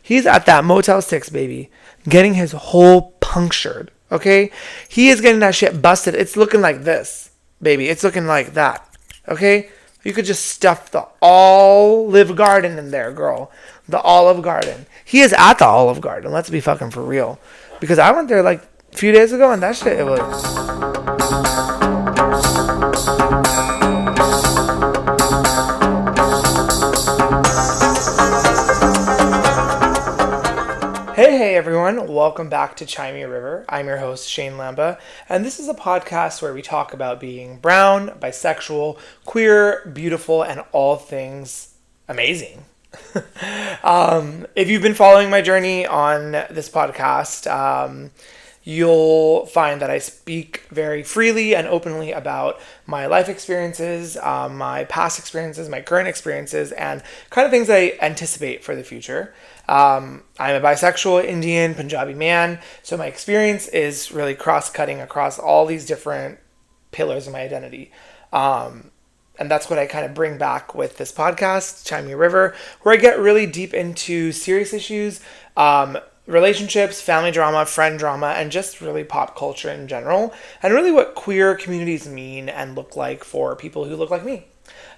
He's at that Motel 6, baby, getting his hole punctured, okay? He is getting that shit busted. It's looking like this, baby. It's looking like that, okay? You could just stuff the Olive Garden in there, girl. The Olive Garden. He is at the Olive Garden. Let's be fucking for real. Because I went there like a few days ago and that shit, it was... Hey everyone, welcome back to Chimey River. I'm your host, Shane Lamba, and this is a podcast where we talk about being brown, bisexual, queer, beautiful, and all things amazing. If you've been following my journey on this podcast, you'll find that I speak very freely and openly about my life experiences, my past experiences, my current experiences, and kind of things I anticipate for the future. I'm a bisexual Indian Punjabi man, so my experience is really cross-cutting across all these different pillars of my identity. And that's what I kind of bring back with this podcast, Chimey River, where I get really deep into serious issues, relationships, family drama, friend drama, and just really pop culture in general, and really what queer communities mean and look like for people who look like me.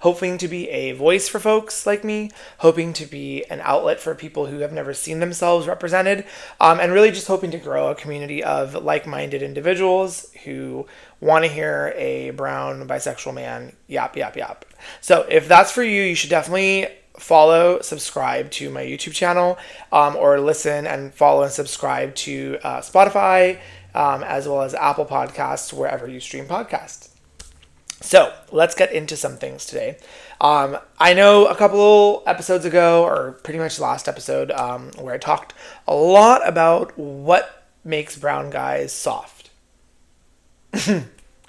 Hoping to be a voice for folks like me, hoping to be an outlet for people who have never seen themselves represented, and really just hoping to grow a community of like-minded individuals who want to hear a brown bisexual man yap, yap, yap. So if that's for you, you should definitely follow, subscribe to my YouTube channel, or listen and follow and subscribe to Spotify, as well as Apple Podcasts, wherever you stream podcasts. So let's get into some things today. I know a couple episodes ago, or pretty much the last episode, where I talked a lot about what makes brown guys soft.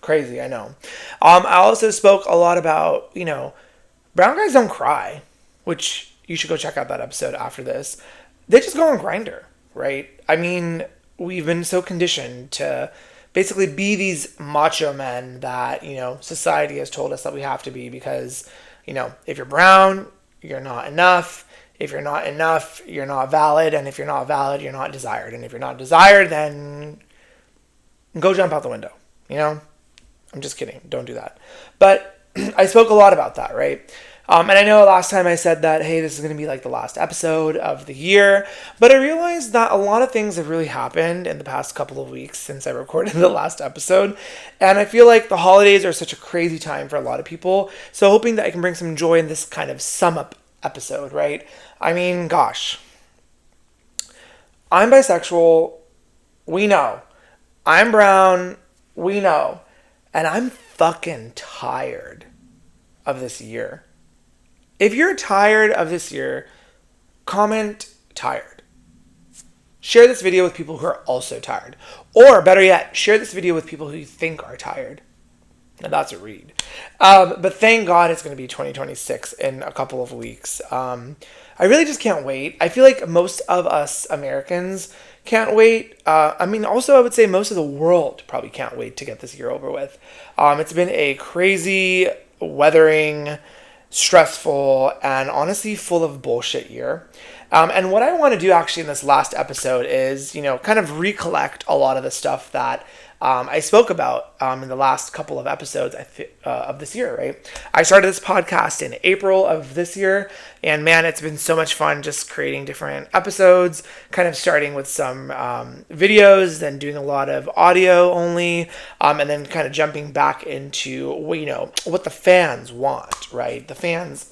Crazy, I know. I also spoke a lot about, brown guys don't cry, which you should go check out that episode after this. They just go on Grindr, right? I mean, we've been so conditioned to basically be these macho men that, society has told us that we have to be because, if you're brown, you're not enough. If you're not enough, you're not valid. And if you're not valid, you're not desired. And if you're not desired, then go jump out the window, I'm just kidding. Don't do that. But I spoke a lot about that, right? And I know last time I said that, hey, this is going to be like the last episode of the year. But I realized that a lot of things have really happened in the past couple of weeks since I recorded the last episode. And I feel like the holidays are such a crazy time for a lot of people. So hoping that I can bring some joy in this kind of sum up episode, right? I mean, gosh. I'm bisexual. We know. I'm brown. We know. And I'm fucking tired of this year. If you're tired of this year, comment tired. Share this video with people who are also tired. Or better yet, share this video with people who you think are tired. Now that's a read. But thank God it's going to be 2026 in a couple of weeks. I really just can't wait. I feel like most of us Americans can't wait. Also I would say most of the world probably can't wait to get this year over with. It's been a crazy, weathering, stressful, and honestly full of bullshit year. And what I want to do actually in this last episode is, kind of recollect a lot of the stuff that I spoke about in the last couple of episodes of this year, right? I started this podcast in April of this year, and man, it's been so much fun just creating different episodes, kind of starting with some videos, then doing a lot of audio only, and then kind of jumping back into, what the fans want, right? The fans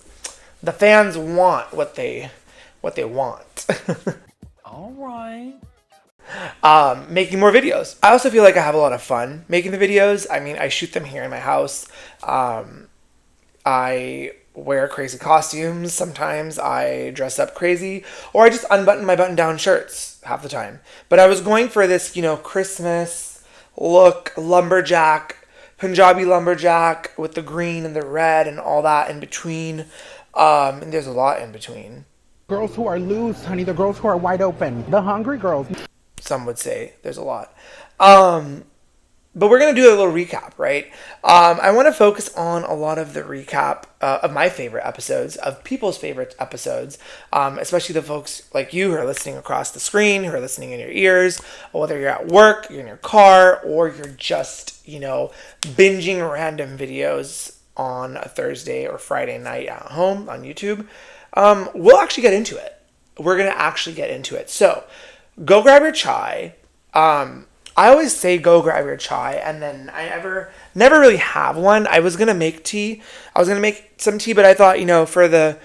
want what they want. All right. Making more videos. I also feel like I have a lot of fun making the videos. I mean, I shoot them here in my house. I wear crazy costumes. Sometimes I dress up crazy, or I just unbutton my button-down shirts half the time. But I was going for this, Christmas look, lumberjack, Punjabi lumberjack with the green and the red and all that in between. And there's a lot in between. Girls who are loose, honey, the girls who are wide open, the hungry girls. Some would say there's a lot. But we're going to do a little recap, right? I want to focus on a lot of the recap of my favorite episodes, of people's favorite episodes, especially the folks like you who are listening across the screen, who are listening in your ears, whether you're at work, you're in your car, or you're just, binging random videos on a Thursday or Friday night at home on YouTube. We'll actually get into it. We're going to actually get into it. So go grab your chai. I always say go grab your chai, and then I never really have one. I was gonna make tea. I was gonna make some tea, but I thought, for the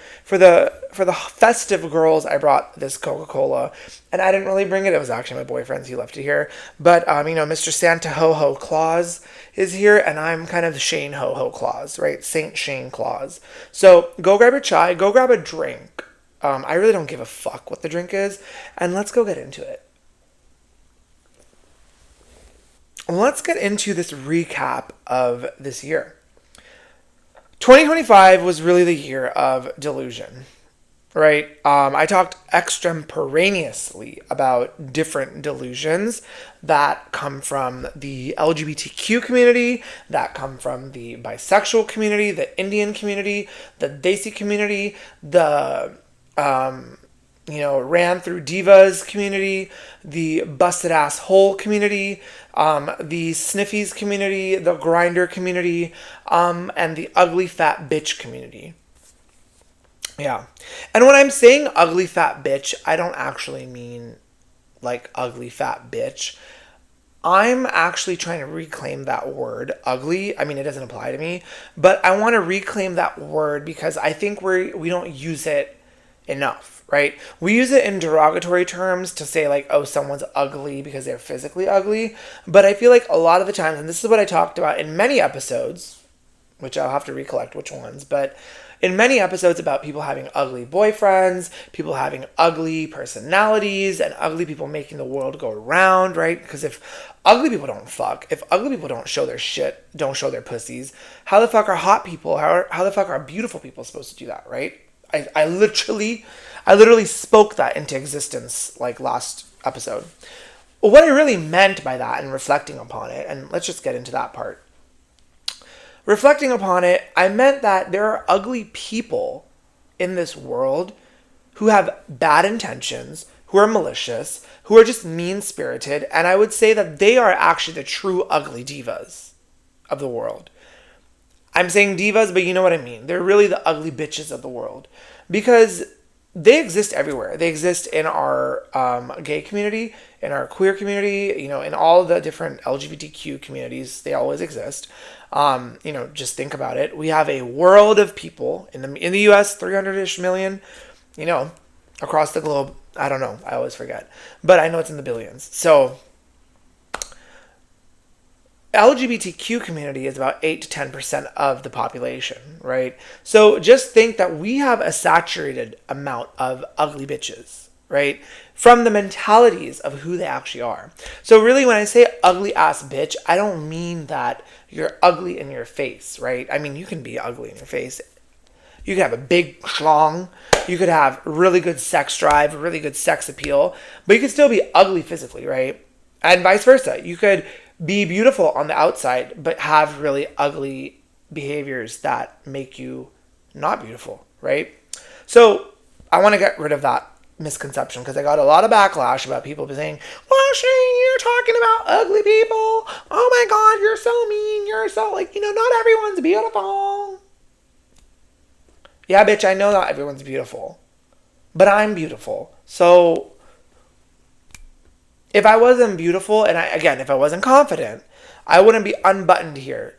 festive girls, I brought this Coca-Cola, and I didn't really bring it. It was actually my boyfriend's. He left it here, but Mr. Santa Ho Ho Claus is here, and I'm kind of Shane Ho Ho Claus, right? Saint Shane Claus. So go grab your chai. Go grab a drink. I really don't give a fuck what the drink is, and let's go get into it. Let's get into this recap of this year. 2025 was really the year of delusion, right? I talked extemporaneously about different delusions that come from the LGBTQ community, that come from the bisexual community, the Indian community, the Desi community, the ran through divas community, the busted ass hole community, the sniffies community, the grinder community, and the ugly fat bitch community. Yeah. And when I'm saying ugly fat bitch, I don't actually mean like ugly fat bitch. I'm actually trying to reclaim that word, ugly. I mean, it doesn't apply to me, but I want to reclaim that word because I think we don't use it enough, right? We use it in derogatory terms to say like, oh, someone's ugly because they're physically ugly. But I feel like a lot of the times, and this is what I talked about in many episodes, which I'll have to recollect which ones, but in many episodes about people having ugly boyfriends, people having ugly personalities, and ugly people making the world go around, right? Because if ugly people don't fuck, if ugly people don't show their shit, don't show their pussies, how the fuck are hot people, how the fuck are beautiful people supposed to do that, right? I literally spoke that into existence like last episode. What I really meant by that and reflecting upon it, and let's just get into that part. Reflecting upon it, I meant that there are ugly people in this world who have bad intentions, who are malicious, who are just mean-spirited, and I would say that they are actually the true ugly divas of the world. I'm saying divas, but you know what I mean. They're really the ugly bitches of the world because they exist everywhere. They exist in our gay community, in our queer community, in all the different LGBTQ communities. They always exist. Just think about it. We have a world of people in the U.S., 300-ish million, across the globe. I don't know. I always forget. But I know it's in the billions. So LGBTQ community is about 8 to 10% of the population, right? So just think that we have a saturated amount of ugly bitches, right? From the mentalities of who they actually are. So really when I say ugly ass bitch, I don't mean that you're ugly in your face, right? I mean, you can be ugly in your face. You could have a big schlong. You could have really good sex drive, really good sex appeal, but you could still be ugly physically, right? And vice versa. You could be beautiful on the outside, but have really ugly behaviors that make you not beautiful, right? So I want to get rid of that misconception because I got a lot of backlash about people saying, well, Shane, you're talking about ugly people. Oh my God, you're so mean. You're so not everyone's beautiful. Yeah, bitch, I know not everyone's beautiful, but I'm beautiful. So if I wasn't beautiful, and if I wasn't confident, I wouldn't be unbuttoned here.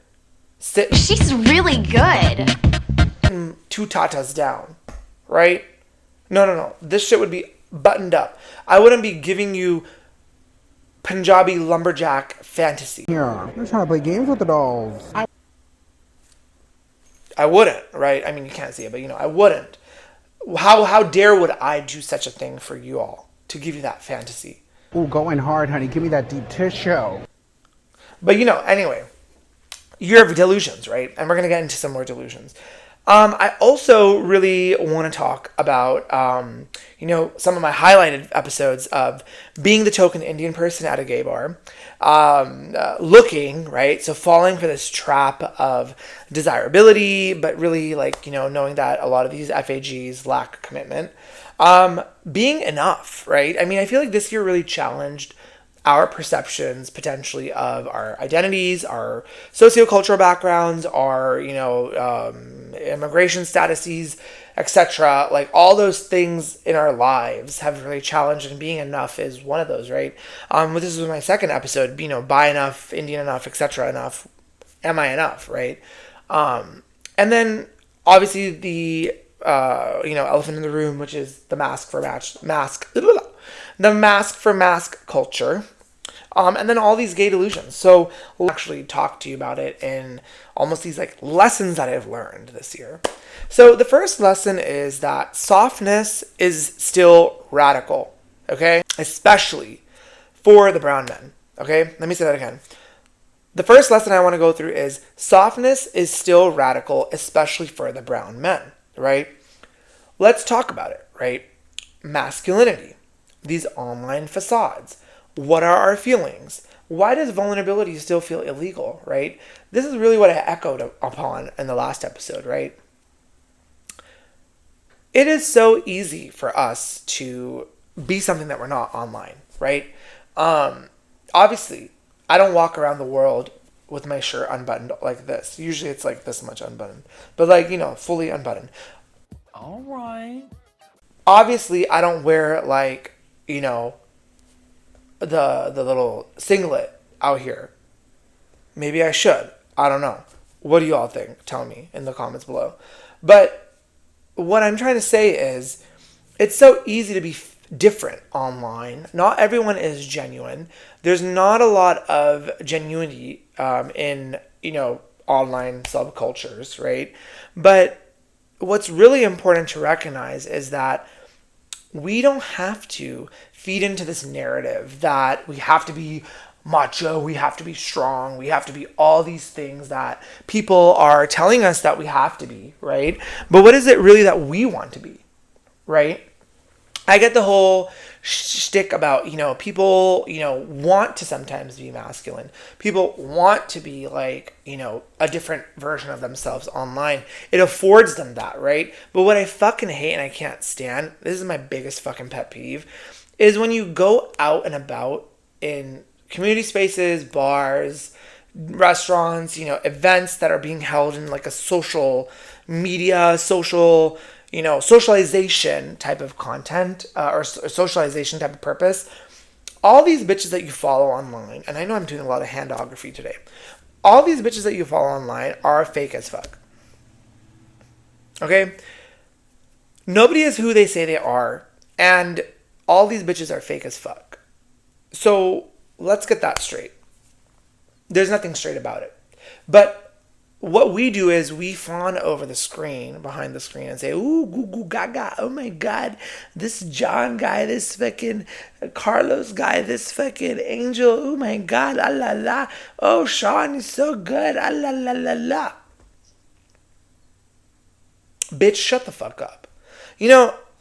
She's really good. 2 tatas down, right? No. This shit would be buttoned up. I wouldn't be giving you Punjabi lumberjack fantasy. Yeah, you're trying to play games with the dolls. I wouldn't, right? I mean, you can't see it, but I wouldn't. How dare would I do such a thing for you all to give you that fantasy? Ooh, going hard, honey. Give me that deep tissue. But anyway, year of delusions, right? And we're going to get into some more delusions. I also really want to talk about, some of my highlighted episodes of being the token Indian person at a gay bar, looking, right? So falling for this trap of desirability, but really knowing that a lot of these FAGs lack commitment. Being enough, right? I mean, I feel like this year really challenged our perceptions potentially of our identities, our sociocultural backgrounds, our immigration statuses, etc. Like all those things in our lives have really challenged, and being enough is one of those, right? This is my second episode. Bi enough, Indian enough, etc. Enough. Am I enough, right? And then obviously the elephant in the room, which is the mask for mask culture. And then all these gay delusions. So we'll actually talk to you about it in almost these lessons that I've learned this year. So the first lesson is that softness is still radical, okay? Especially for the brown men, okay? Let me say that again. The first lesson I want to go through is softness is still radical, especially for the brown men, right? Let's talk about it, right? Masculinity, these online facades. What are our feelings? Why does vulnerability still feel illegal, right? This is really what I echoed upon in the last episode, right? It is so easy for us to be something that we're not online, right? Obviously, I don't walk around the world with my shirt unbuttoned like this. Usually it's like this much unbuttoned, but fully unbuttoned. All right. Obviously, I don't wear the little singlet out here. Maybe I should. I don't know. What do you all think? Tell me in the comments below. But what I'm trying to say is it's so easy to be different online. Not everyone is genuine. There's not a lot of genuinity in online subcultures, right? But what's really important to recognize is that we don't have to feed into this narrative that we have to be macho, we have to be strong, we have to be all these things that people are telling us that we have to be, right? But what is it really that we want to be, right? I get the whole shtick about, people, want to sometimes be masculine. People want to be a different version of themselves online. It affords them that, right? But what I fucking hate and I can't stand, this is my biggest fucking pet peeve, is when you go out and about in community spaces, bars, restaurants, events that are being held in a social media, socialization type of content or socialization type of purpose. All these bitches that you follow online, and I know I'm doing a lot of handography today, all these bitches that you follow online are fake as fuck. Okay? Nobody is who they say they are, and all these bitches are fake as fuck. So let's get that straight. There's nothing straight about it. But what we do is we fawn over the screen, behind the screen, and say, ooh, goo, goo, gaga, oh my God, this John guy, this fucking Carlos guy, this fucking Angel, oh my God, ah la la, oh, Sean is so good, ah la la la la. Bitch, shut the fuck up.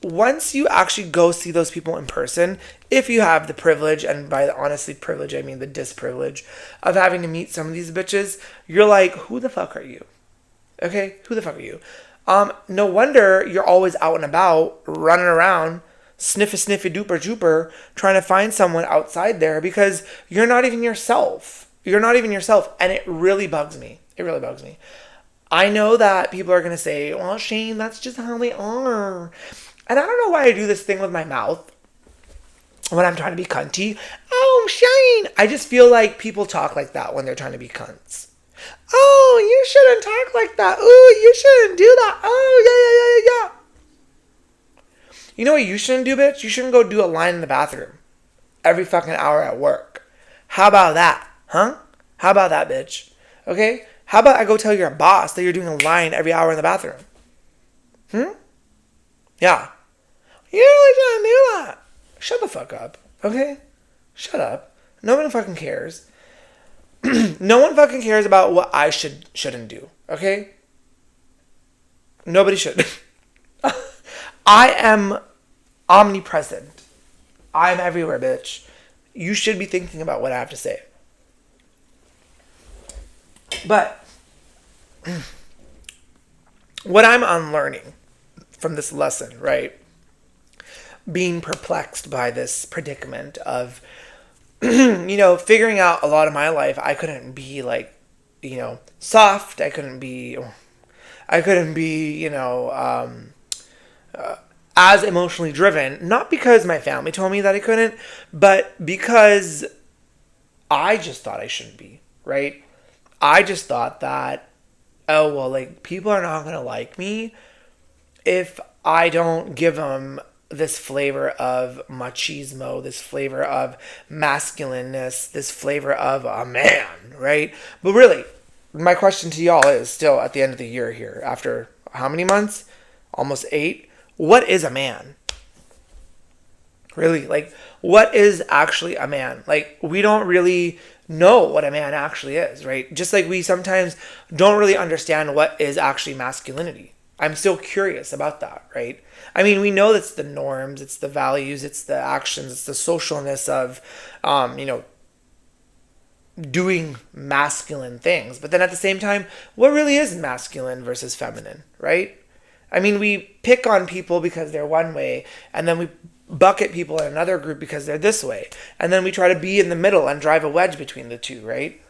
Once you actually go see those people in person, if you have the privilege, and by the honestly privilege, I mean the disprivilege, of having to meet some of these bitches, you're like, who the fuck are you? Okay? Who the fuck are you? No wonder you're always out and about, running around, sniffy dooper jooper, trying to find someone outside there because you're not even yourself. You're not even yourself, and it really bugs me. It really bugs me. I know that people are going to say, well, Shane, that's just how they are. And I don't know why I do this thing with my mouth when I'm trying to be cunty. Oh, Shane. I just feel like people talk like that when they're trying to be cunts. Oh, you shouldn't talk like that. Ooh, you shouldn't do that. Oh, yeah. You know what you shouldn't do, bitch? You shouldn't go do a line in the bathroom every fucking hour at work. How about that? Huh? How about that, bitch? Okay? How about I go tell your boss that you're doing a line every hour in the bathroom? Yeah. You really shouldn't do that. Shut the fuck up. Okay? Shut up. No one fucking cares. No one fucking cares about what I shouldn't do. Okay? Nobody should. I am omnipresent. I'm everywhere, bitch. You should be thinking about what I have to say. But what I'm unlearning from this lesson, right? Being perplexed by this predicament of, figuring out a lot of my life, I couldn't be like, soft. I couldn't be, as emotionally driven. Not because my family told me that I couldn't, but because I just thought I shouldn't be, right? I just thought that, oh, well, like, people are not going to like me if I don't give them this flavor of machismo, this flavor of masculineness, this flavor of a man, right? But really, my question to y'all is still at the end of the year here, after how many months? Almost 8. What is a man? Really, like, what is actually a man? Like, we don't really know what a man actually is, right? Just like we sometimes don't really understand what is actually masculinity. I'm still curious about that, right? I mean, we know that's the norms, it's the values, it's the actions, it's the socialness of, doing masculine things. But then at the same time, what really is masculine versus feminine, right? I mean, we pick on people because they're one way, and then we bucket people in another group because they're this way. And then we try to be in the middle and drive a wedge between the two, right?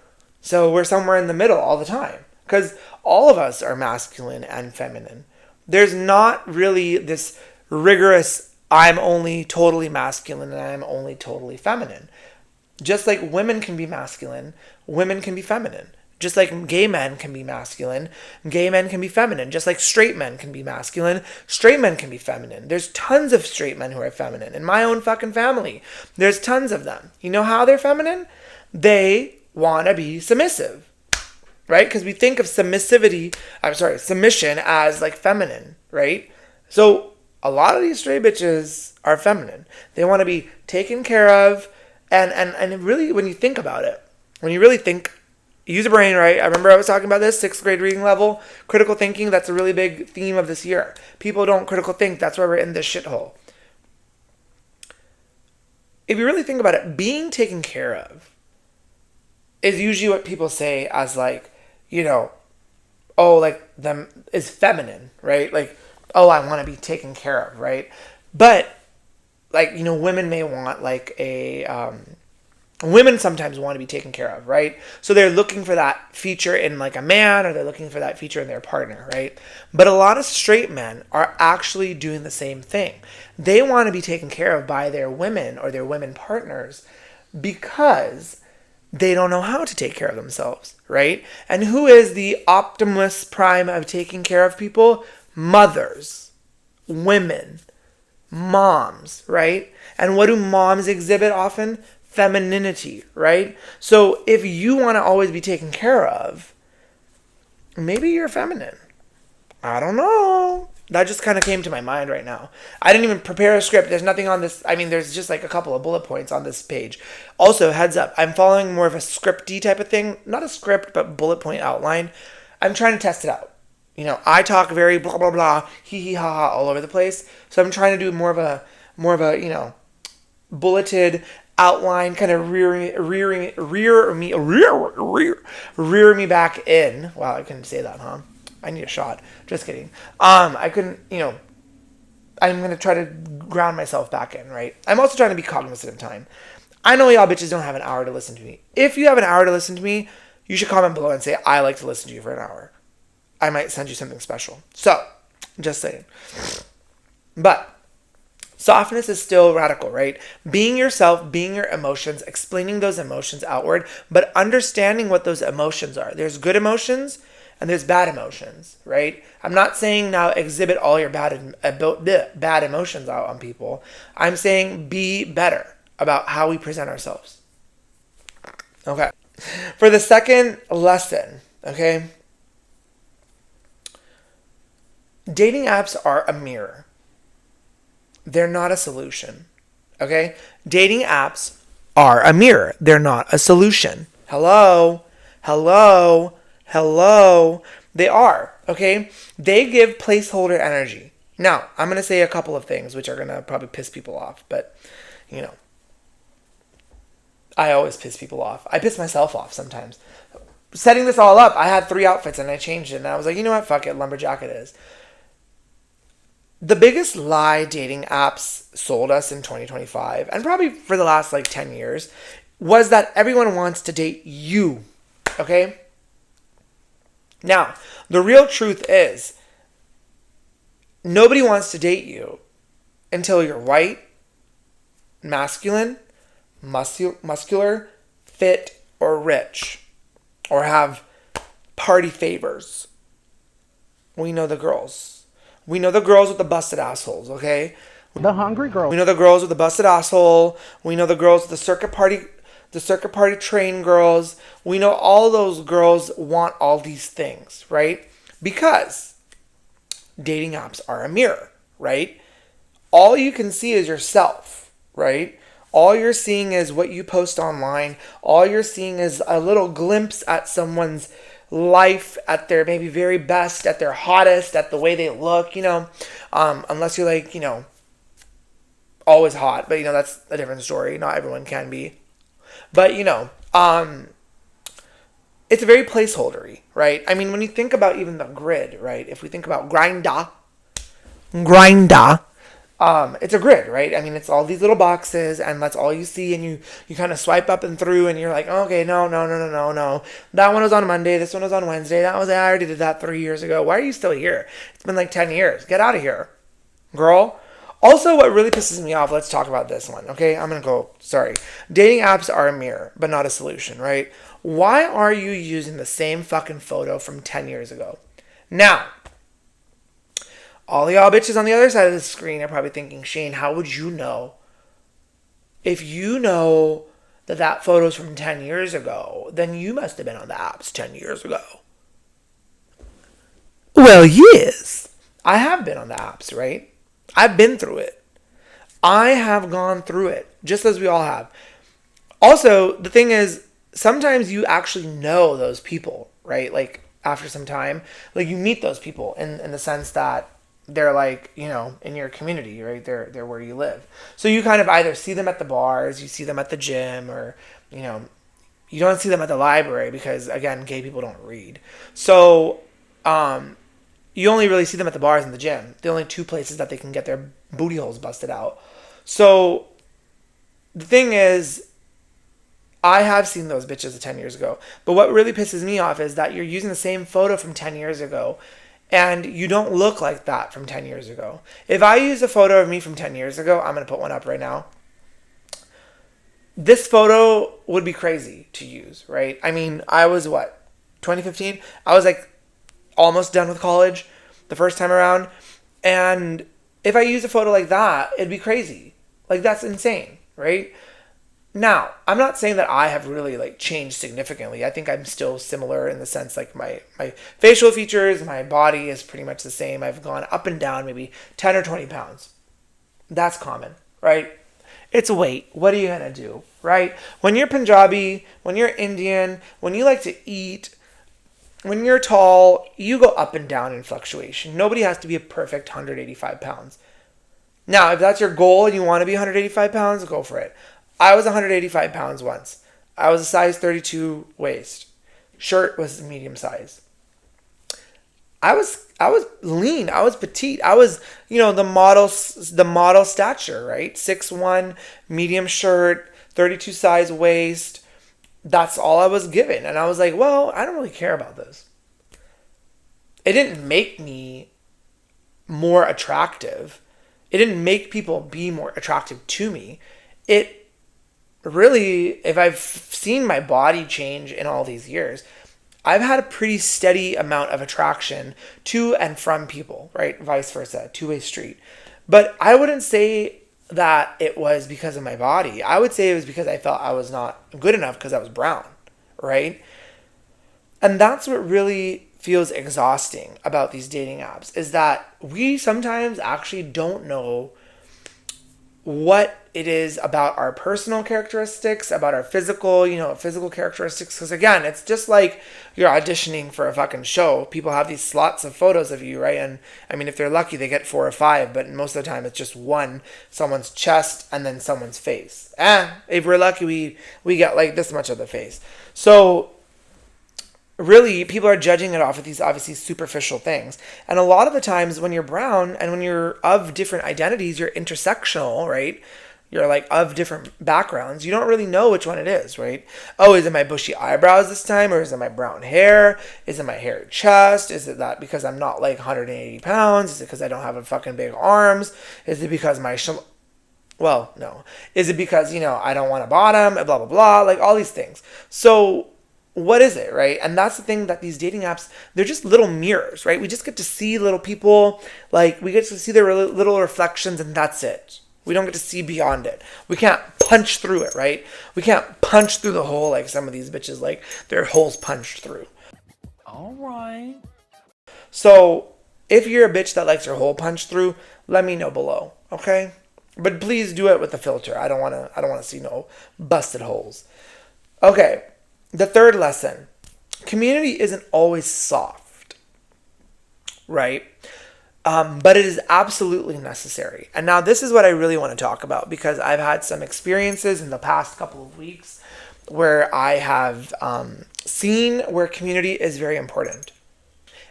So we're somewhere in the middle all the time. Because all of us are masculine and feminine. There's not really this rigorous, I'm only totally masculine and I'm only totally feminine. Just like women can be masculine, women can be feminine. Just like gay men can be masculine, gay men can be feminine. Just like straight men can be masculine, straight men can be feminine. There's tons of straight men who are feminine. In my own fucking family, there's tons of them. You know how they're feminine? They want to be submissive. Right? Because we think of submission as like feminine, right? So a lot of these straight bitches are feminine. They want to be taken care of. And really, when you think about it, when you really think, use a brain, right? I remember I was talking about this, 6th grade reading level, critical thinking. That's a really big theme of this year. People don't critical think. That's why we're in this shithole. If you really think about it, being taken care of is usually what people say as like, oh, like them is feminine, right? Like, oh, I want to be taken care of, right? But like, women may want like women sometimes want to be taken care of, right? So they're looking for that feature in like a man, or they're looking for that feature in their partner, right? But a lot of straight men are actually doing the same thing. They want to be taken care of by their women or their women partners because they don't know how to take care of themselves, right? And who is the Optimus Prime of taking care of people? Mothers, women, moms, right? And what do moms exhibit often? Femininity, right? So if you want to always be taken care of, maybe you're feminine. I don't know. That just kind of came to my mind right now. I didn't even prepare a script. There's nothing on this. I mean, there's just like a couple of bullet points on this page. Also, heads up, I'm following more of a scripty type of thing. Not a script, but bullet point outline. I'm trying to test it out. I talk very blah, blah, blah, hee hee ha ha all over the place. So I'm trying to do more of a, bulleted outline, kind of rear me back in. Wow, I couldn't say that, huh? I need a shot. Just kidding. I couldn't, I'm going to try to ground myself back in, right? I'm also trying to be cognizant of time. I know y'all bitches don't have an hour to listen to me. If you have an hour to listen to me, you should comment below and say, I like to listen to you for an hour. I might send you something special. So, just saying. But softness is still radical, right? Being yourself, being your emotions, explaining those emotions outward, but understanding what those emotions are. There's good emotions and there's bad emotions, right? I'm not saying now exhibit all your bad emotions out on people. I'm saying be better about how we present ourselves. Okay. For the second lesson, okay? Dating apps are a mirror. They're not a solution, okay? Dating apps are a mirror. They're not a solution. Hello? They are, okay? They give placeholder energy. Now, I'm going to say a couple of things which are going to probably piss people off, but, you know, I always piss people off. I piss myself off sometimes. Setting this all up, I had 3 outfits and I changed it, and I was like, you know what, fuck it, lumberjack it is. The biggest lie dating apps sold us in 2025, and probably for the last like 10 years, was that everyone wants to date you, okay? Now, the real truth is, nobody wants to date you until you're white, masculine, muscular, fit, or rich, or have party favors. We know the girls. We know the girls with the busted assholes, okay? The hungry girl. We know the girls with the busted asshole. We know the girls with the circuit party train girls. We know all those girls want all these things, right? Because dating apps are a mirror, right? All you can see is yourself, right? All you're seeing is what you post online. All you're seeing is a little glimpse at someone's life, at their maybe very best, at their hottest, at the way they look, you know, unless you're like, you know, always hot, but you know, that's a different story. Not everyone can be, but you know, it's very placeholdery, right? I mean, when you think about even the grid, right? If we think about Grindr, it's a grid, right? I mean, it's all these little boxes, and that's all you see, and you kind of swipe up and through, and you're like, okay, no. That one was on Monday, this one was on Wednesday, I already did that 3 years ago. Why are you still here? It's been like 10 years. Get out of here, girl. Also, what really pisses me off, let's talk about this one, okay? Dating apps are a mirror, but not a solution, right? Why are you using the same fucking photo from 10 years ago? Now, all y'all bitches on the other side of the screen are probably thinking, Shane, how would you know? If you know that photo's from 10 years ago, then you must have been on the apps 10 years ago. Well, yes. I have been on the apps, right? I've been through it. I have gone through it, just as we all have. Also, the thing is, sometimes you actually know those people, right? Like, after some time, like, you meet those people in the sense that they're like, you know, in your community, right? They're where you live. So you kind of either see them at the bars, you see them at the gym, or, you know, you don't see them at the library because, again, gay people don't read. So, you only really see them at the bars and the gym. The only 2 places that they can get their booty holes busted out. So, the thing is, I have seen those bitches 10 years ago. But what really pisses me off is that you're using the same photo from 10 years ago, and you don't look like that from 10 years ago. If I use a photo of me from 10 years ago, I'm going to put one up right now. This photo would be crazy to use, right? I mean, I was 2015? I was like almost done with college the first time around. And if I use a photo like that, it'd be crazy. Like, that's insane, right? Now, I'm not saying that I have really like changed significantly. I think I'm still similar in the sense like my facial features, my body is pretty much the same. I've gone up and down maybe 10 or 20 pounds. That's common, right? It's weight. What are you going to do, right? When you're Punjabi, when you're Indian, when you like to eat, when you're tall, you go up and down in fluctuation. Nobody has to be a perfect 185 pounds. Now, if that's your goal and you want to be 185 pounds, go for it. I was 185 pounds once. I was a size 32 waist. Shirt was medium size. I was lean. I was petite. I was, you know, the model stature, right? 6'1", medium shirt, 32 size waist. That's all I was given. And I was like, well, I don't really care about this. It didn't make me more attractive. It didn't make people be more attractive to me. It really, if I've seen my body change in all these years, I've had a pretty steady amount of attraction to and from people, right? Vice versa, two-way street. But I wouldn't say that it was because of my body. I would say it was because I felt I was not good enough because I was brown, right? And that's what really feels exhausting about these dating apps, is that we sometimes actually don't know what it is about our personal characteristics, about our physical, physical characteristics. Because again, it's just like you're auditioning for a fucking show. People have these slots of photos of you, right? And I mean, if they're lucky, they get 4 or 5, but most of the time it's just one, someone's chest and then someone's face. If we're lucky, we get like this much of the face. So really, people are judging it off of these obviously superficial things. And a lot of the times when you're brown and when you're of different identities, you're intersectional, right? You're like of different backgrounds. You don't really know which one it is, right? Oh, is it my bushy eyebrows this time? Or is it my brown hair? Is it my hairy chest? Is it that because I'm not like 180 pounds? Is it because I don't have a fucking big arms? Is it because well, no. Is it because, I don't want a bottom? Blah, blah, blah. Like all these things. So what is it, right? And that's the thing that these dating apps, they're just little mirrors, right? We just get to see little people, like we get to see their little reflections and that's it. We don't get to see beyond it. We can't punch through it, right? We can't punch through the hole like some of these bitches, like their holes punched through. All right. So if you're a bitch that likes your hole punched through, let me know below, okay? But please do it with a filter. I don't want to see no busted holes. Okay. The third lesson, community isn't always soft, right? But it is absolutely necessary. And now this is what I really want to talk about because I've had some experiences in the past couple of weeks where I have seen where community is very important.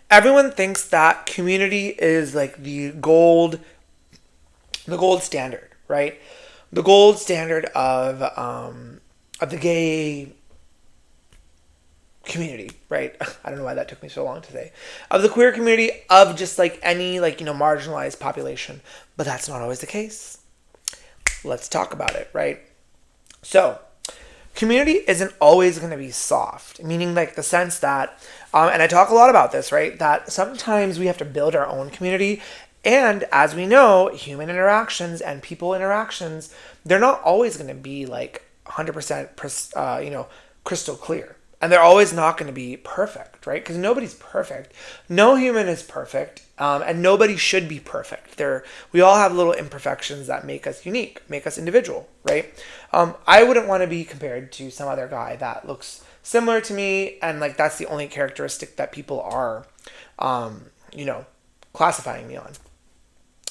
Everyone thinks that community is like the gold standard, right? The gold standard of the gay community, right? I don't know why that took me so long to say. Of the queer community, of just like any marginalized population. But that's not always the case. Let's talk about it, right? So, community isn't always going to be soft, meaning like the sense that, and I talk a lot about this, right? That sometimes we have to build our own community. And as we know, human interactions and people interactions, they're not always going to be like 100%, crystal clear. And they're always not going to be perfect, right? Because nobody's perfect. No human is perfect. And nobody should be perfect. We all have little imperfections that make us unique, make us individual, right? I wouldn't want to be compared to some other guy that looks similar to me. And like, that's the only characteristic that people are, classifying me on.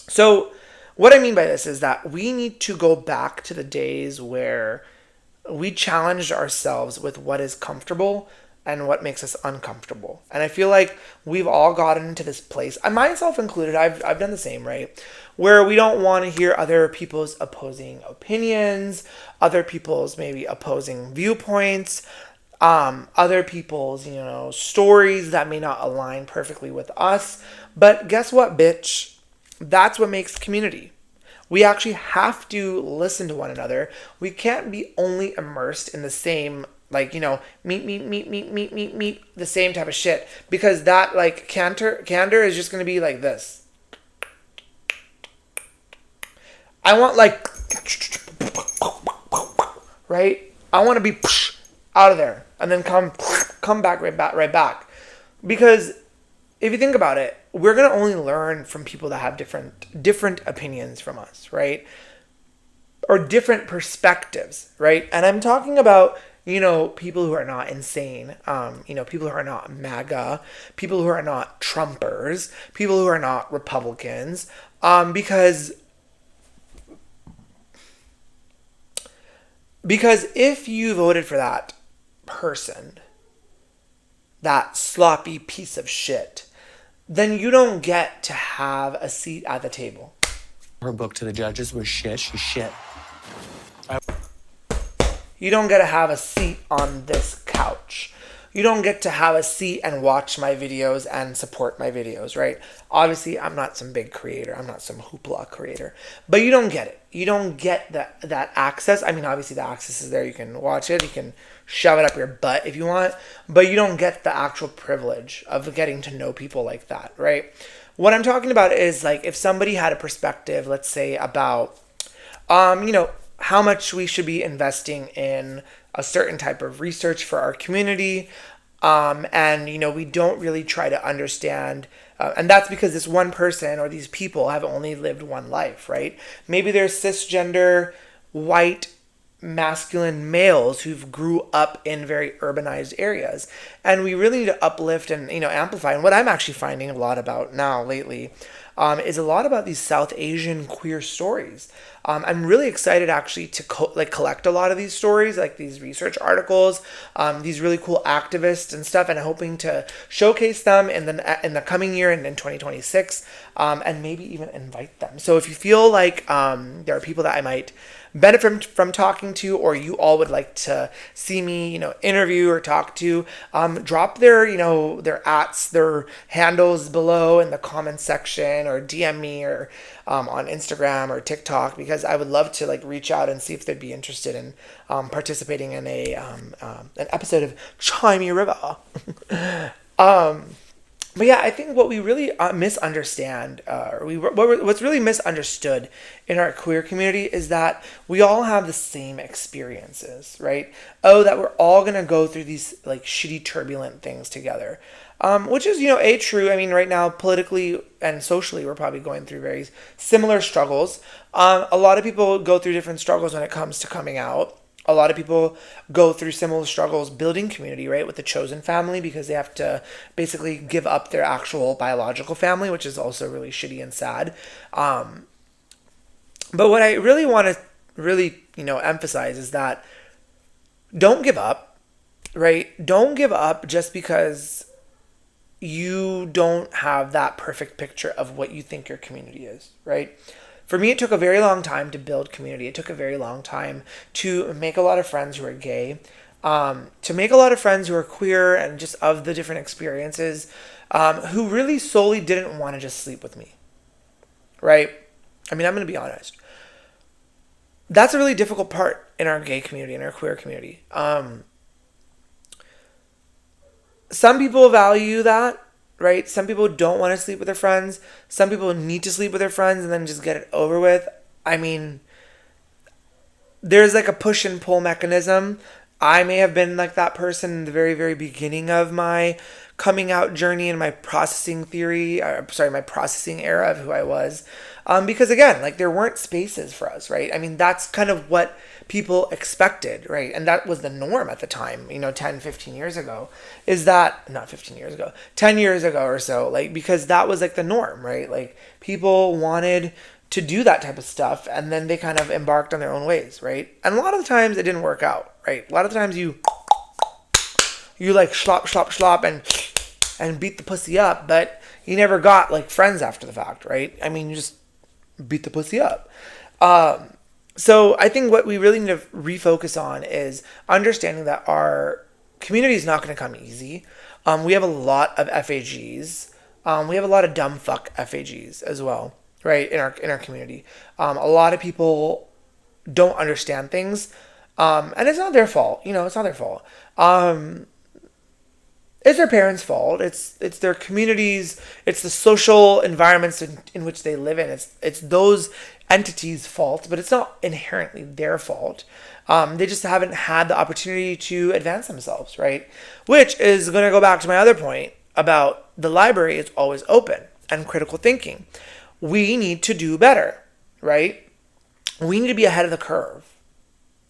So what I mean by this is that we need to go back to the days where we challenged ourselves with what is comfortable and what makes us uncomfortable. And I feel like we've all gotten into this place, and myself included, I've done the same, right? Where we don't want to hear other people's opposing opinions, other people's maybe opposing viewpoints, other people's, stories that may not align perfectly with us. But guess what, bitch? That's what makes community. We actually have to listen to one another. We can't be only immersed in the same, meet, the same type of shit. Because that, candor is just going to be like this. I want, right? I want to be out of there. And then come back right back. Because if you think about it, we're going to only learn from people that have different opinions from us, right? Or different perspectives, right? And I'm talking about, people who are not insane, people who are not MAGA, people who are not Trumpers, people who are not Republicans, because if you voted for that person, that sloppy piece of shit, then you don't get to have a seat at the table. Her book to the judges was shit. She's shit. You don't get to have a seat on this couch. You don't get to have a seat and watch my videos and support my videos, right? Obviously, I'm not some big creator. I'm not some hoopla creator. But you don't get it. You don't get that access. I mean, obviously, the access is there. You can watch it. You can shove it up your butt if you want. But you don't get the actual privilege of getting to know people like that, right? What I'm talking about is, if somebody had a perspective, let's say, about, how much we should be investing in a certain type of research for our community, And, we don't really try to understand. And that's because this one person or these people have only lived one life, right? Maybe they're cisgender, white, masculine males who've grew up in very urbanized areas. And we really need to uplift and, amplify. And what I'm actually finding a lot about now lately is a lot about these South Asian queer stories. I'm really excited actually to collect a lot of these stories, like these research articles, these really cool activists and stuff, and I'm hoping to showcase them in the coming year and in 2026, and maybe even invite them. So if you feel like there are people that I might benefit from talking to, or you all would like to see me, interview or talk to, drop their ats, their handles below in the comments section, or DM me, or on Instagram or TikTok, because I would love to reach out and see if they'd be interested in participating in an episode of Chimey River. But yeah, I think what we really misunderstand, what's really misunderstood in our queer community is that we all have the same experiences, right? Oh, that we're all gonna go through these shitty, turbulent things together, which is true. I mean, right now, politically and socially, we're probably going through very similar struggles. A lot of people go through different struggles when it comes to coming out. A lot of people go through similar struggles building community, right, with the chosen family, because they have to basically give up their actual biological family, which is also really shitty and sad. But what I really want to emphasize is that don't give up, right? Don't give up just because you don't have that perfect picture of what you think your community is, right? For me, it took a very long time to build community. It took a very long time to make a lot of friends who are gay, to make a lot of friends who are queer and just of the different experiences, who really solely didn't want to just sleep with me, right? I mean, I'm going to be honest. That's a really difficult part in our gay community, in our queer community. Some people value that. Right? Some people don't want to sleep with their friends. Some people need to sleep with their friends and then just get it over with. I mean, there's a push and pull mechanism. I may have been that person in the very, very beginning of my coming out journey and my processing my processing era of who I was. Because again, there weren't spaces for us, right? I mean, that's kind of what people expected, right? And that was the norm at the time, 10, 15 years ago, not 15 years ago, 10 years ago or so, because that was the norm, right? People wanted to do that type of stuff, and then they kind of embarked on their own ways, right? And a lot of the times it didn't work out, right? A lot of the times you slop and beat the pussy up, but you never got friends after the fact, right? I mean, you just beat the pussy up. So I think what we really need to refocus on is understanding that our community is not going to come easy. We have a lot of FAGs. We have a lot of dumb fuck FAGs as well, right? In our community. A lot of people don't understand things. And it's not their fault. It's not their fault. It's their parents' fault. It's their communities. It's the social environments in which they live in. It's those entities' fault, but it's not inherently their fault. They just haven't had the opportunity to advance themselves, right? Which is going to go back to my other point about the library is always open and critical thinking. We need to do better, right? We need to be ahead of the curve,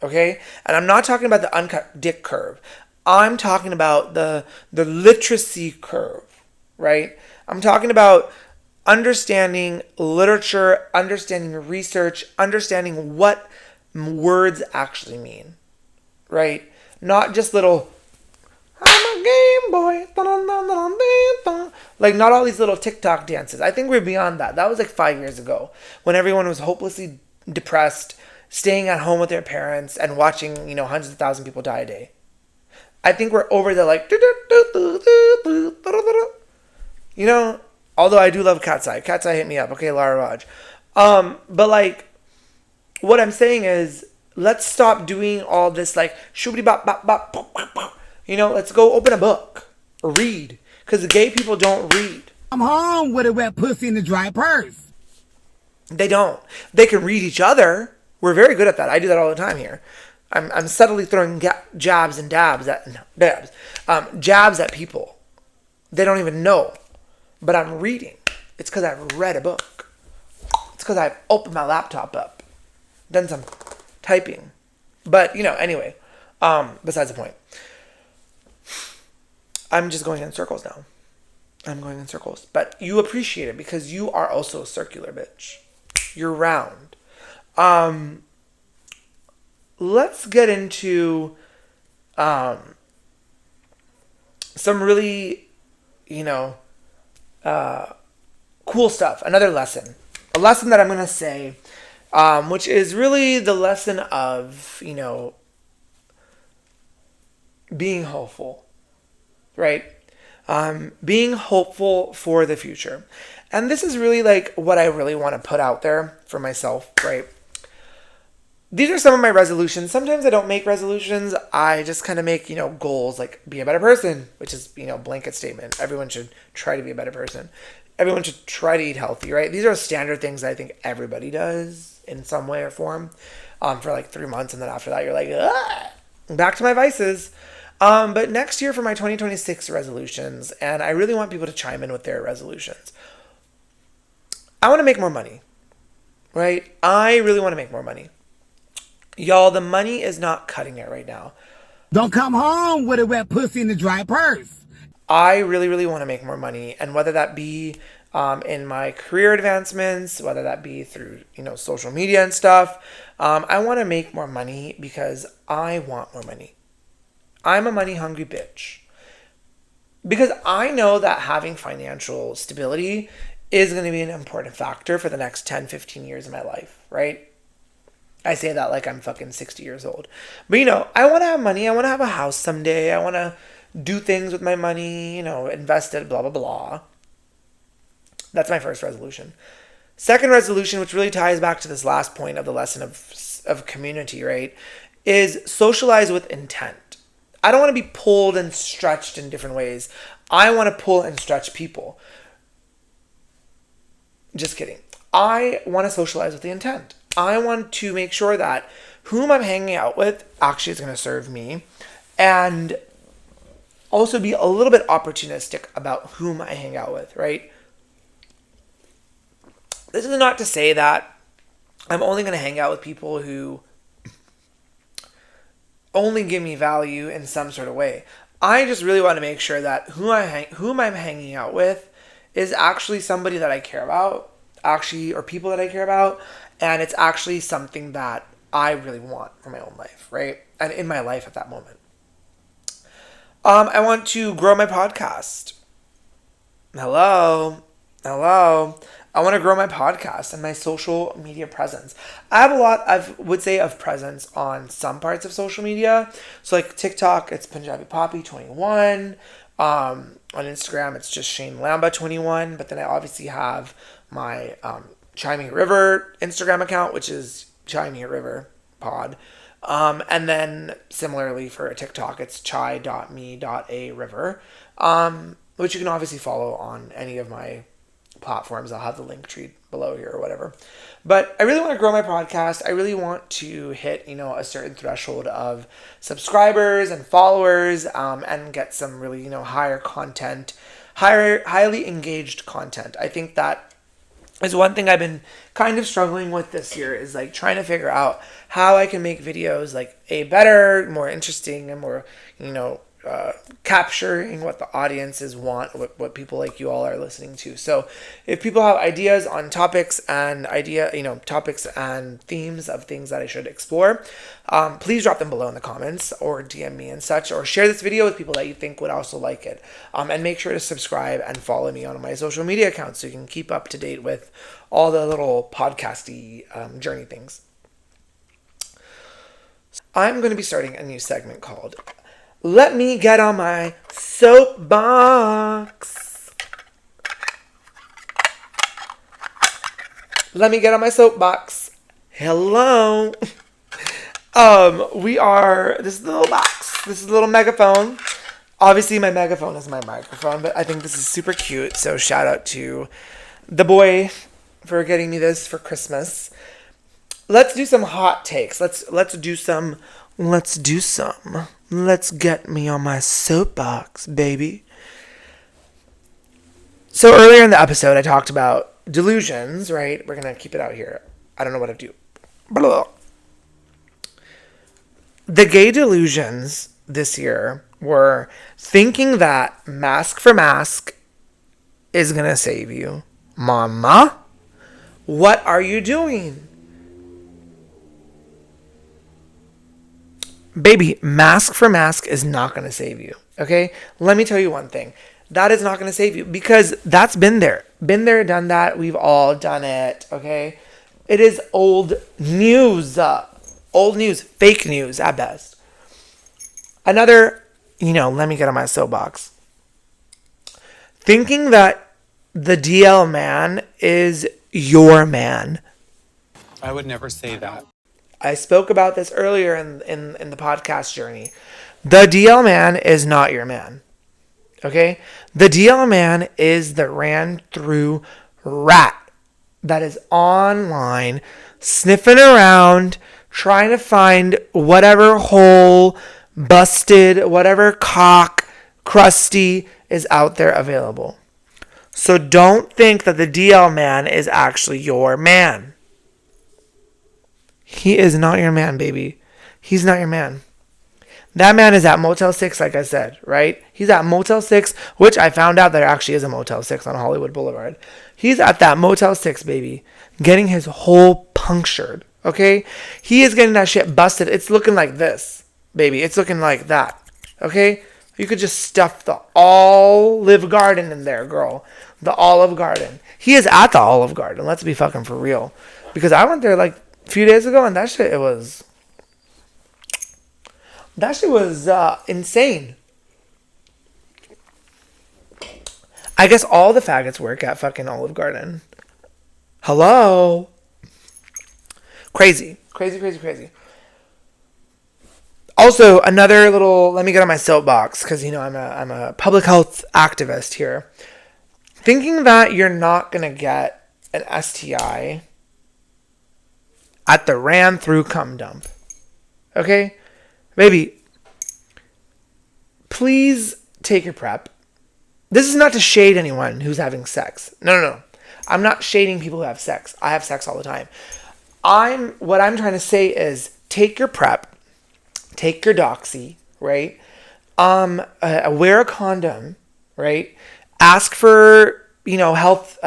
okay? And I'm not talking about the uncut dick curve. I'm talking about the literacy curve, right? I'm talking about understanding literature, understanding research, understanding what words actually mean, right? Not just little, I'm a Game Boy, not all these little TikTok dances. I think we're beyond that. That was 5 years ago when everyone was hopelessly depressed, staying at home with their parents and watching, hundreds of thousands of people die a day. I think we're over the although I do love Cat's Eye. Cat's Eye hit me up. Okay, Lara Raj. But what I'm saying is, let's stop doing all this shoobity bop bop bop pop, pop, pop. Let's go open a book or read. Because the gay people don't read. I'm home with a wet pussy in the dry purse. They don't. They can read each other. We're very good at that. I do that all the time here. I'm subtly throwing jabs and jabs at people. They don't even know, but I'm reading. It's because I've read a book. It's because I've opened my laptop up, done some typing. But, anyway, besides the point. I'm just going in circles now. I'm going in circles. But you appreciate it because you are also circular, bitch. You're round. Let's get into some really, cool stuff. Another lesson. A lesson that I'm going to say, which is really the lesson of, being hopeful, right? Being hopeful for the future. And this is really like what I really want to put out there for myself, right? These are some of my resolutions. Sometimes I don't make resolutions. I just kind of make, goals like be a better person, which is, blanket statement. Everyone should try to be a better person. Everyone should try to eat healthy, right? These are standard things that I think everybody does in some way or form for like 3 months. And then after that, you're like, back to my vices. But next year for my 2026 resolutions, and I really want people to chime in with their resolutions. I want to make more money, right? I really want to make more money. Y'all, the money is not cutting it right now. Don't come home with a wet pussy in the dry purse. I really, really want to make more money. And whether that be in my career advancements, whether that be through, social media and stuff, I want to make more money because I want more money. I'm a money hungry bitch. Because I know that having financial stability is going to be an important factor for the next 10, 15 years of my life, right? I say that like I'm fucking 60 years old. But, I want to have money. I want to have a house someday. I want to do things with my money, invest it, blah, blah, blah. That's my first resolution. Second resolution, which really ties back to this last point of the lesson of community, right, is socialize with intent. I don't want to be pulled and stretched in different ways. I want to pull and stretch people. Just kidding. I want to socialize with the intent. I want to make sure that whom I'm hanging out with actually is going to serve me, and also be a little bit opportunistic about whom I hang out with, right? This is not to say that I'm only going to hang out with people who only give me value in some sort of way. I just really want to make sure that whom I'm hanging out with is actually somebody that I care about, or people that I care about, and it's actually something that I really want for my own life, right? And in my life at that moment. I want to grow my podcast. Hello. I want to grow my podcast and my social media presence. I have a lot, of presence on some parts of social media. So like TikTok, it's Punjabi Poppy 21. On Instagram, it's just Shane Lamba 21. But then I obviously have my Chiming River Instagram account, which is Chiming River Pod. And then similarly for a TikTok, it's chai.me.a.river, which you can obviously follow on any of my platforms. I'll have the link tree below here or whatever. But I really want to grow my podcast. I really want to hit, a certain threshold of subscribers and followers, and get some really, higher content, highly engaged content. I think that is one thing I've been kind of struggling with this year, is like trying to figure out how I can make videos like better, more interesting, and more, capturing what the audiences want, what people like you all are listening to. So if people have ideas on topics and themes of things that I should explore, please drop them below in the comments or DM me and such, or share this video with people that you think would also like it. And make sure to subscribe and follow me on my social media accounts so you can keep up to date with all the little podcasty journey things. I'm going to be starting a new segment called Let Me Get on My Soapbox. Let me get on my soapbox. Hello. This is the little box. This is the little megaphone. Obviously my megaphone is my microphone, but I think this is super cute. So shout out to the boy for getting me this for Christmas. let's do some hot takes. Let's get me on my soapbox, baby. So earlier in the episode, I talked about delusions, right? We're going to keep it out here. I don't know what to do. Blah. The gay delusions this year were thinking that mask for mask is going to save you. Mama, what are you doing? Baby, mask for mask is not going to save you. Okay? Let me tell you one thing. That is not going to save you because that's been there. Been there, done that. We've all done it. Okay? It is old news. Old news. Fake news at best. Another, let me get on my soapbox. Thinking that the DL man is your man. I would never say that. I spoke about this earlier in the podcast journey. The DL man is not your man. Okay? The DL man is the ran through rat that is online, sniffing around, trying to find whatever hole, busted, whatever cock, crusty is out there available. So don't think that the DL man is actually your man. He is not your man, baby. He's not your man. That man is at Motel 6, like I said, right? He's at Motel 6, which I found out there actually is a Motel 6 on Hollywood Boulevard. He's at that Motel 6, baby, getting his hole punctured, okay? He is getting that shit busted. It's looking like this, baby. It's looking like that, okay? You could just stuff the Olive Garden in there, girl. The Olive Garden. He is at the Olive Garden. Let's be fucking for real. Because I went there like a few days ago and that shit was insane. I guess all the faggots work at fucking Olive Garden. Hello? Crazy. Also, another little, let me get on my soapbox because, I'm a public health activist here. Thinking that you're not going to get an STI at the ran through cum dump. Okay? Baby, please take your prep. This is not to shade anyone who's having sex. No. I'm not shading people who have sex. I have sex all the time. What I'm trying to say is take your prep, take your doxy, right? Wear a condom, right? Ask for, health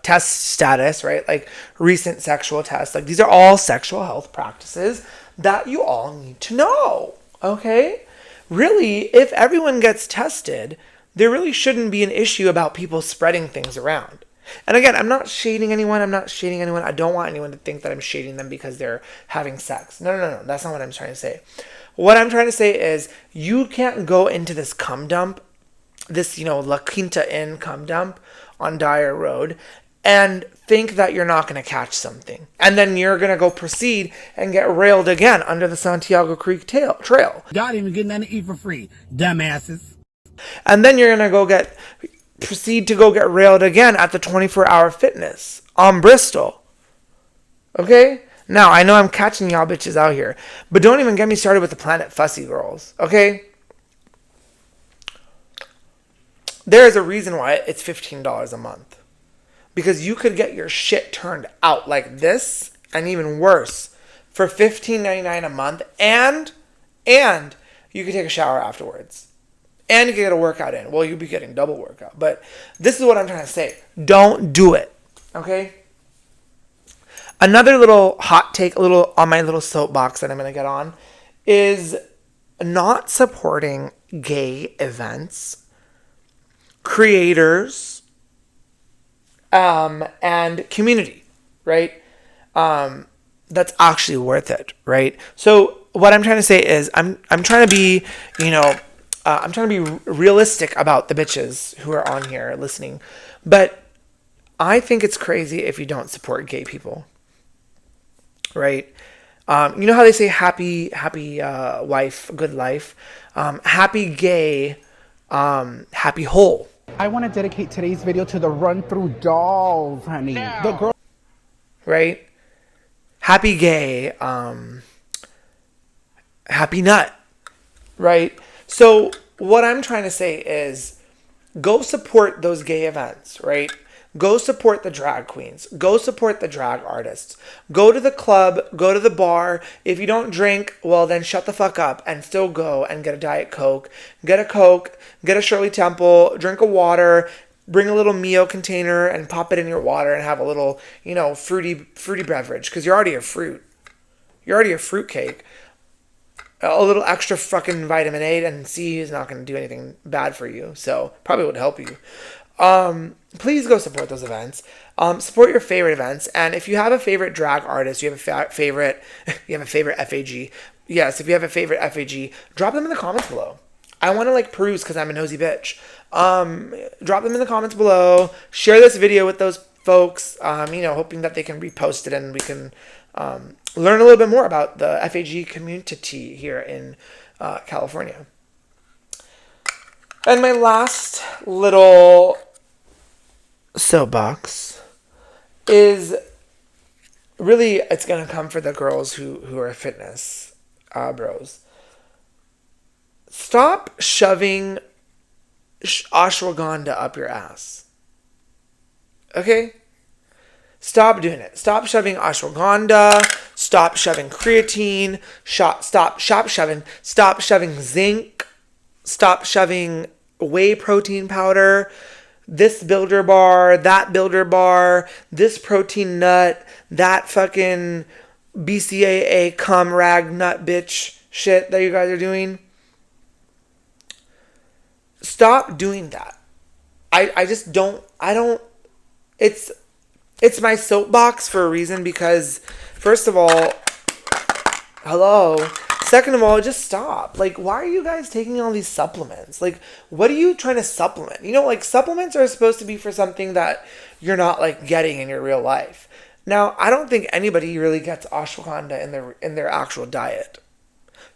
test status, right? Like recent sexual tests. Like these are all sexual health practices that you all need to know, okay? Really, if everyone gets tested, there really shouldn't be an issue about people spreading things around. And again, I'm not shading anyone. I don't want anyone to think that I'm shading them because they're having sex. No. That's not what I'm trying to say. What I'm trying to say is you can't go into this cum dump, this, La Quinta Inn cum dump on Dyer Road and think that you're not going to catch something. And then you're going to go proceed and get railed again under the Santiago Creek Trail. Y'all didn't even get nothing to eat for free, dumbasses. And then you're going to proceed to go get railed again at the 24-hour fitness on Bristol. Okay? Now, I know I'm catching y'all bitches out here, but don't even get me started with the Planet Fussy girls. Okay? There is a reason why it's $15 a month. Because you could get your shit turned out like this, and even worse, for $15.99 a month, and you could take a shower afterwards. And you can get a workout in. Well, you'll be getting double workout. But this is what I'm trying to say. Don't do it. Okay? Another little hot take, on my little soapbox that I'm going to get on, is not supporting gay events, creators, and community, right? That's actually worth it, right? So what I'm trying to say is I'm trying to be, I'm trying to be realistic about the bitches who are on here listening. But I think it's crazy if you don't support gay people, right? You know how they say happy wife, good life? Happy gay, happy whole. I want to dedicate today's video to the run-through dolls, honey. The girl. Right? happy gay, happy nut, right? So what I'm trying to say is go support those gay events, right? Go support the drag queens. Go support the drag artists. Go to the club. Go to the bar. If you don't drink, well, then shut the fuck up and still go and get a Diet Coke. Get a Coke. Get a Shirley Temple. Drink a water. Bring a little Mio container and pop it in your water and have a little, fruity beverage because you're already a fruit. You're already a fruitcake. A little extra fucking vitamin A and C is not going to do anything bad for you. So probably would help you. Please go support those events. Support your favorite events. And if you have a favorite drag artist, you have a favorite FAG. Yes, if you have a favorite FAG, drop them in the comments below. I want to peruse because I'm a nosy bitch. Drop them in the comments below. Share this video with those folks, hoping that they can repost it and we can learn a little bit more about the FAG community here in California. And my last little soapbox is really, it's going to come for the girls who are fitness bros. Stop shoving ashwagandha up your ass. Okay? Stop doing it. Stop shoving ashwagandha. Stop shoving creatine. Stop shoving zinc. Stop shoving whey protein powder, this builder bar, that builder bar, this protein nut, that fucking BCAA cum rag nut bitch shit that you guys are doing. Stop doing that. It's my soapbox for a reason because, first of all, hello. Second of all, just stop. Why are you guys taking all these supplements? What are you trying to supplement? Supplements are supposed to be for something that you're not, getting in your real life. Now, I don't think anybody really gets ashwagandha in their actual diet.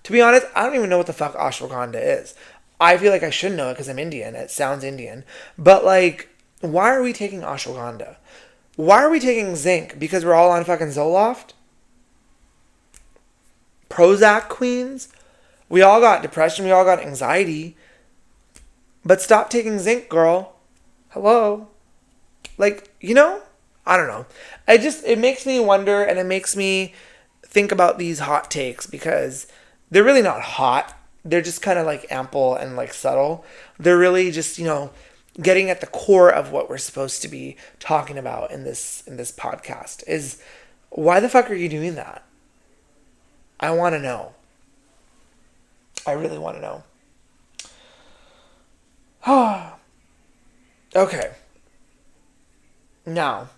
To be honest, I don't even know what the fuck ashwagandha is. I feel like I should know it because I'm Indian. It sounds Indian. But, why are we taking ashwagandha? Why are we taking zinc? Because we're all on fucking Zoloft? Prozac queens? We all got depression. We all got anxiety. But stop taking zinc, girl. Hello? I don't know. It makes me wonder and it makes me think about these hot takes because they're really not hot. They're just kind of ample and subtle. They're really just, getting at the core of what we're supposed to be talking about in this podcast is why the fuck are you doing that? I want to know. I really want to know. Okay. Now,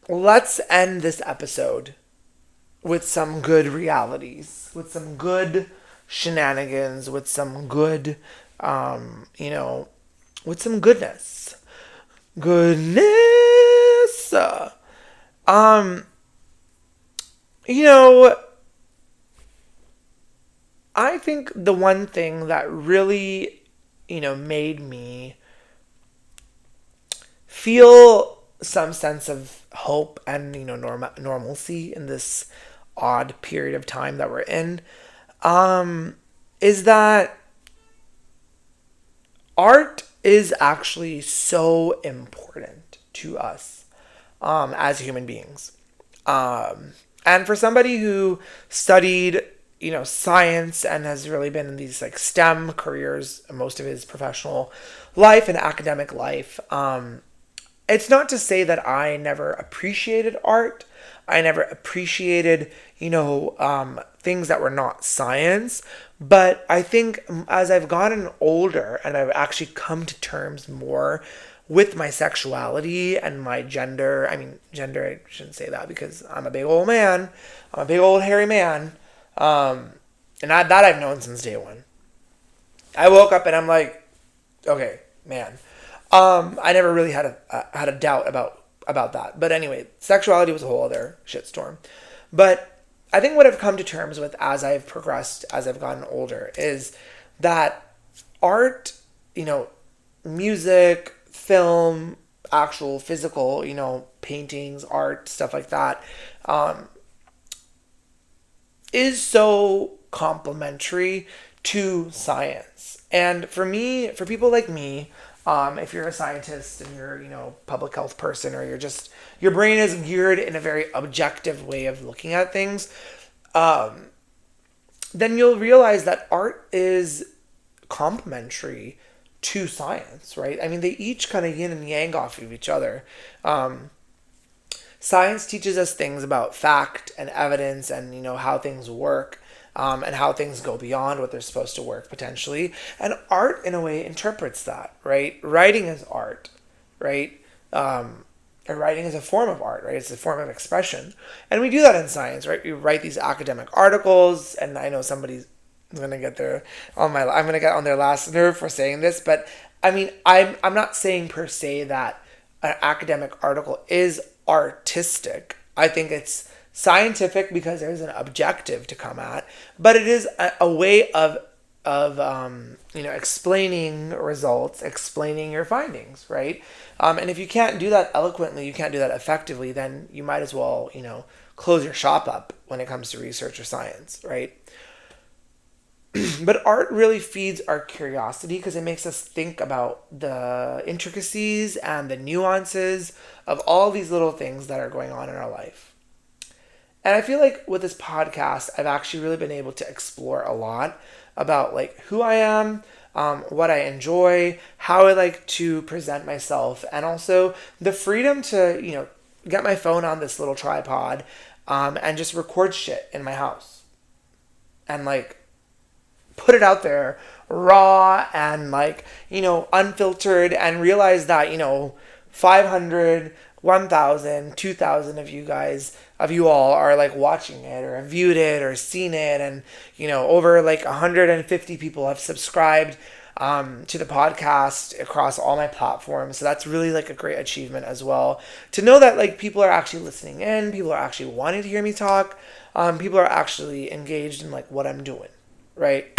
let's end this episode with some good realities, with some good shenanigans, with some good, with some goodness. Goodness! I think the one thing that really, made me feel some sense of hope and, normalcy in this odd period of time that we're in, is that art is actually so important to us, as human beings. And for somebody who studied, science and has really been in these STEM careers most of his professional life and academic life, it's not to say that I never appreciated art. I never appreciated, things that were not science. But I think as I've gotten older and I've actually come to terms more with my sexuality and my gender. I mean, gender, I shouldn't say that because I'm a big old man. I'm a big old hairy man. And that I've known since day one. I woke up and I'm like, okay, man. I never really had a doubt about that. But anyway, sexuality was a whole other shitstorm. But I think what I've come to terms with as I've progressed, as I've gotten older, is that art, music, film, actual physical, paintings, art, stuff like that, is so complementary to science. And for people like me, if you're a scientist and you're, public health person, or your brain is geared in a very objective way of looking at things, then you'll realize that art is complementary to science, right? I mean, they each kind of yin and yang off of each other. Science teaches us things about fact and evidence and, how things work, and how things go beyond what they're supposed to work potentially. And art, in a way, interprets that, right? Writing is art, right? Writing is a form of art, right? It's a form of expression. And we do that in science, right? We write these academic articles, and I know somebody's going to get I'm going to get on their last nerve for saying this, but I mean, I'm not saying per se that an academic article is artistic. I think it's scientific because there's an objective to come at, but it is a way of explaining results, explaining your findings, right? And if you can't do that eloquently, you can't do that effectively, then you might as well, close your shop up when it comes to research or science, right? But art really feeds our curiosity because it makes us think about the intricacies and the nuances of all these little things that are going on in our life. And I feel like with this podcast, I've actually really been able to explore a lot about like who I am, what I enjoy, how I like to present myself, and also the freedom to, get my phone on this little tripod, and just record shit in my house. And like, put it out there raw and unfiltered, and realize that, 500, 1,000, 2,000 of you all are like watching it or have viewed it or seen it. And, over 150 people have subscribed to the podcast across all my platforms. So that's really a great achievement as well. To know that people are actually listening in, people are actually wanting to hear me talk, people are actually engaged in what I'm doing, right?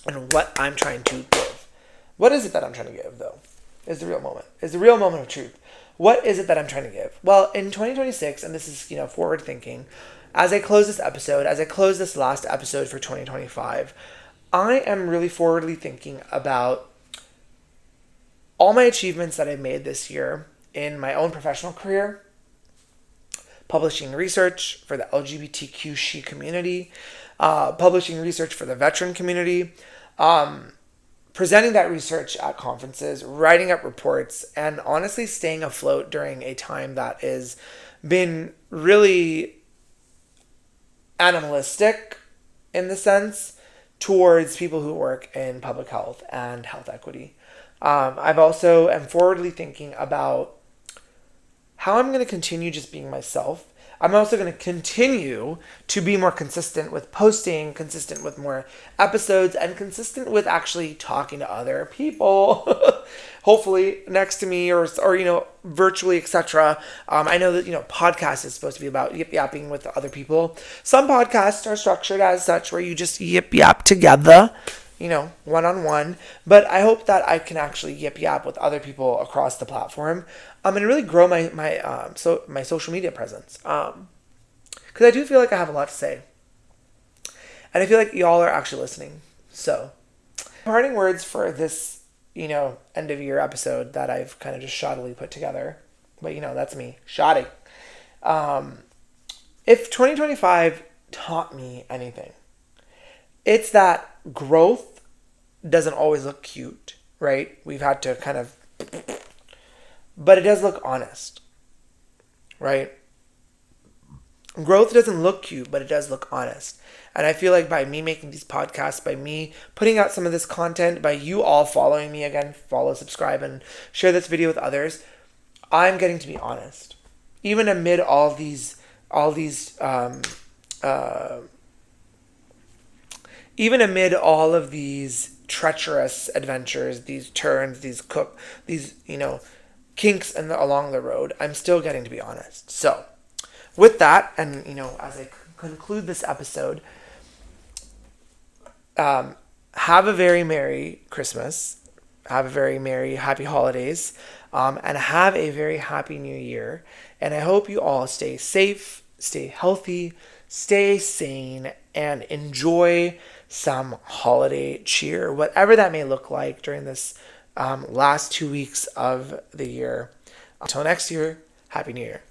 And what I'm trying to give. What is it that I'm trying to give, though? Is the real moment of truth. What is it that I'm trying to give? Well, in 2026, and this is, forward thinking, as I close this last episode for 2025, I am really forwardly thinking about all my achievements that I made this year in my own professional career, publishing research for the LGBTQ she community, publishing research for the veteran community, presenting that research at conferences, writing up reports, and honestly staying afloat during a time that has been really animalistic in the sense towards people who work in public health and health equity. I've also am forwardly thinking about how I'm going to continue just being myself. I'm also going to continue to be more consistent with posting, consistent with more episodes, and consistent with actually talking to other people, hopefully next to me or virtually, etc. I know that, podcast is supposed to be about yip-yapping with other people. Some podcasts are structured as such where you just yip-yap together, one-on-one. But I hope that I can actually yip-yap with other people across the platform, and really grow my social media presence. Because I do feel like I have a lot to say. And I feel like y'all are actually listening. So, parting words for this, end of year episode that I've kind of just shoddily put together. But, that's me. Shoddy. If 2025 taught me anything, it's that growth doesn't always look cute, right? We've had to kind of... But it does look honest, right? Growth doesn't look cute, but it does look honest. And I feel like by me making these podcasts, by me putting out some of this content, by you all following me, again, follow, subscribe, and share this video with others, I'm getting to be honest. Even amid even amid all of these treacherous adventures, these turns, these kinks along the road, I'm still getting to be honest. So, with that, and as I conclude this episode, have a very Merry Christmas. Have a very merry, happy holidays. and have a very happy new year. And I hope you all stay safe, stay healthy, stay sane, and enjoy some holiday cheer, whatever that may look like during this last 2 weeks of the year. Until next year, Happy New Year.